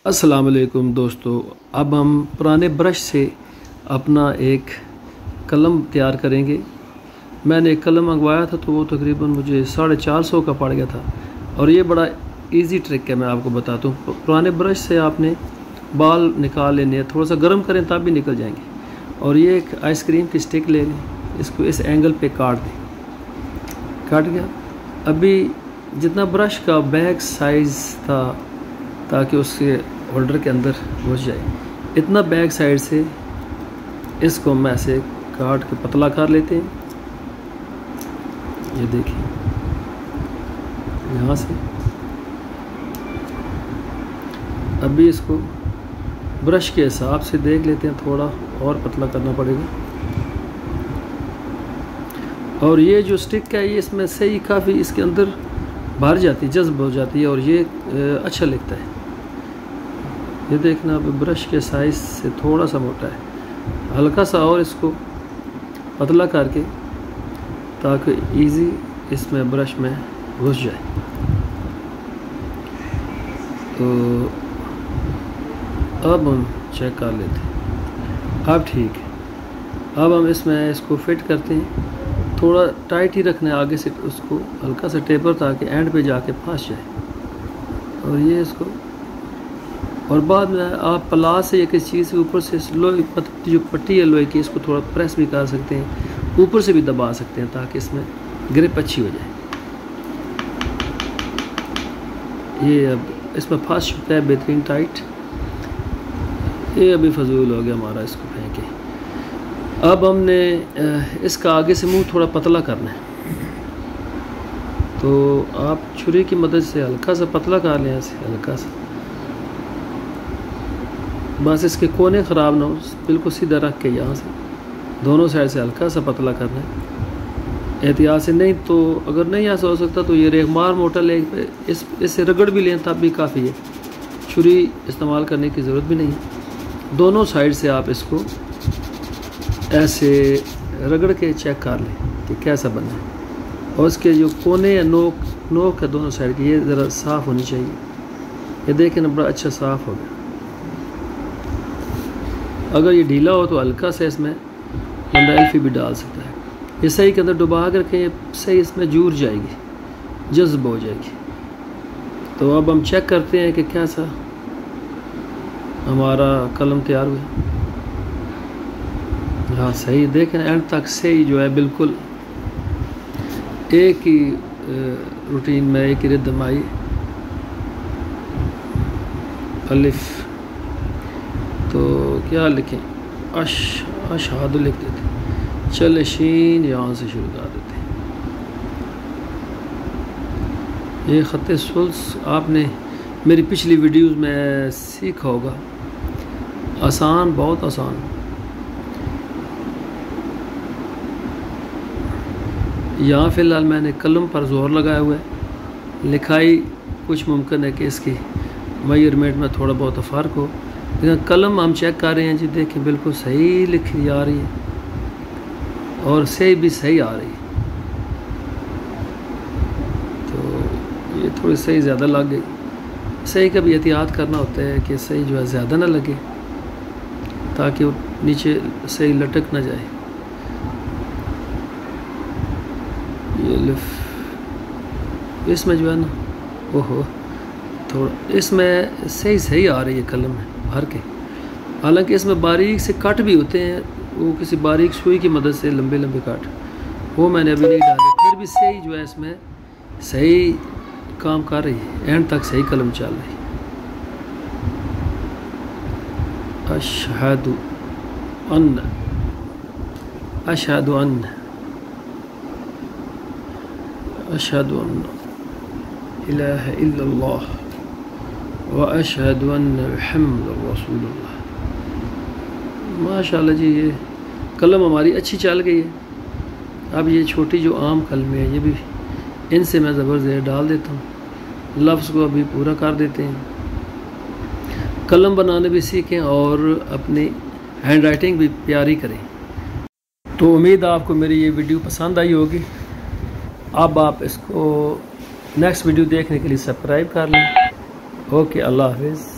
अस्सलाम वालेकुम दोस्तों, अब हम पुराने ब्रश से अपना एक कलम तैयार करेंगे। मैंने एक कलम मंगवाया था तो वो तकरीबन मुझे 450 का पड़ गया था। और ये बड़ा इजी ट्रिक है, मैं आपको बताता हूँ। पुराने ब्रश से आपने बाल निकाल लेने हैं, थोड़ा सा गर्म करें तब भी निकल जाएंगे। और ये एक आइसक्रीम की स्टिक ले लें, इसको इस एंगल पे काट दें। काट गया। अभी जितना ब्रश का बैक साइज़ था ताकि उसके होल्डर के अंदर घुस जाए, इतना बैक साइड से इसको हम ऐसे काट के पतला कर लेते हैं। ये देखिए, यहाँ से अभी इसको ब्रश के हिसाब से देख लेते हैं, थोड़ा और पतला करना पड़ेगा। और ये जो स्टिक है ये इसमें से ही काफ़ी इसके अंदर भर जाती है, जज्ब हो जाती है और ये अच्छा लगता है। ये देखना, अब ब्रश के साइज़ से थोड़ा सा मोटा है, हल्का सा और इसको पतला करके ताकि इजी इसमें ब्रश में घुस जाए। तो अब हम चेक कर लेते हैं। अब ठीक है। अब हम इसमें इसको फिट करते हैं। थोड़ा टाइट ही रखना है आगे से, उसको हल्का सा टेपर ताकि एंड पे जाके फंस जाए। और ये इसको, और बाद में आप प्लास से या किसी चीज़ के ऊपर से लोहे जो पट्टी है लोहे की, इसको थोड़ा प्रेस भी कर सकते हैं, ऊपर से भी दबा सकते हैं ताकि इसमें ग्रिप अच्छी हो जाए। ये अब इसमें फंस चुका है बेहतरीन टाइट। ये अभी फजूल हो गया हमारा, इसको फेंके। अब हमने इसका आगे से मुंह थोड़ा पतला करना है, तो आप छुरी की मदद से हल्का सा पतला कर लें, ऐसे हल्का सा, बस इसके कोने ख़राब ना हो, बिल्कुल सीधा रख के यहाँ से दोनों साइड से हल्का सा पतला करना है एहतियात से। नहीं तो अगर नहीं ऐसा हो सकता तो ये रेगमार मोटा ले इससे रगड़ भी लें तब भी काफ़ी है, छुरी इस्तेमाल करने की ज़रूरत भी नहीं है। दोनों साइड से आप इसको ऐसे रगड़ के चेक कर लें कि कैसा बना है। और उसके जो कोने या नोक है दोनों साइड की, ये ज़रा साफ़ होनी चाहिए। ये देखें ना, बड़ा अच्छा साफ़ हो गया। अगर ये ढीला हो तो हल्का से इसमें बंदा एल्फी भी डाल सकता है। ये सही के अंदर डुबा कर रखें, ये सही इसमें जुड़ जाएगी, जज्ब हो जाएगी। तो अब हम चेक करते हैं कि कैसा हमारा कलम तैयार हुआ। हाँ सही, देखें एंड तक सही जो है, बिल्कुल एक ही रूटीन में एक ही रिदम आई। अलिफ तो क्या लिखें, अशहादु लिख देते। चल शीन यहाँ से शुरू कर देते हैं। ये ख़त सुल्स आपने मेरी पिछली वीडियोस में सीखा होगा, आसान, बहुत आसान। यहाँ फ़िलहाल मैंने कलम पर ज़ोर लगाया हुआ है। लिखाई कुछ मुमकिन है कि इसकी मेजरमेंट में थोड़ा बहुत फ़र्क हो, लेकिन कलम हम चेक कर रहे हैं जी, देखें बिल्कुल सही लिखी जा रही है और सही भी सही आ रही है। तो ये थोड़ी सही ज़्यादा लग गई। सही का भी एहतियात करना होता है कि सही जो है ज़्यादा ना लगे ताकि वो नीचे सही लटक ना जाए। ये लिफ इसमें जो है ना, ओहो, थोड़ा इसमें सही आ रही है कलम में भर के। हालांकि इसमें बारीक से कट भी होते हैं, वो किसी बारीक सुई की मदद से लंबे लंबे कट, वो मैंने अभी नहीं डाले। फिर भी सही जो है इसमें सही काम कर रही है, एंड तक सही कलम चल रही है। अशहदु अन्न, अशहदु अन्न, अशहदु अन्न इलाहा इल्लल्लाह व अशहदु अन्न मुहम्मदुर रसूलुल्लाह। माशाल्लाह जी, ये कलम हमारी अच्छी चल गई है। अब ये छोटी जो आम कलमें हैं, ये भी इनसे मैं ज़बर ज़ेर डाल देता हूँ, लफ्ज़ को अभी पूरा कर देते हैं। कलम बनाने भी सीखें और अपनी हैंड राइटिंग भी प्यारी करें। तो उम्मीद है आपको मेरी ये वीडियो पसंद आई होगी। अब आप इसको नेक्स्ट वीडियो देखने के लिए सब्सक्राइब कर लें। ओके, अल्लाह हाफिज़।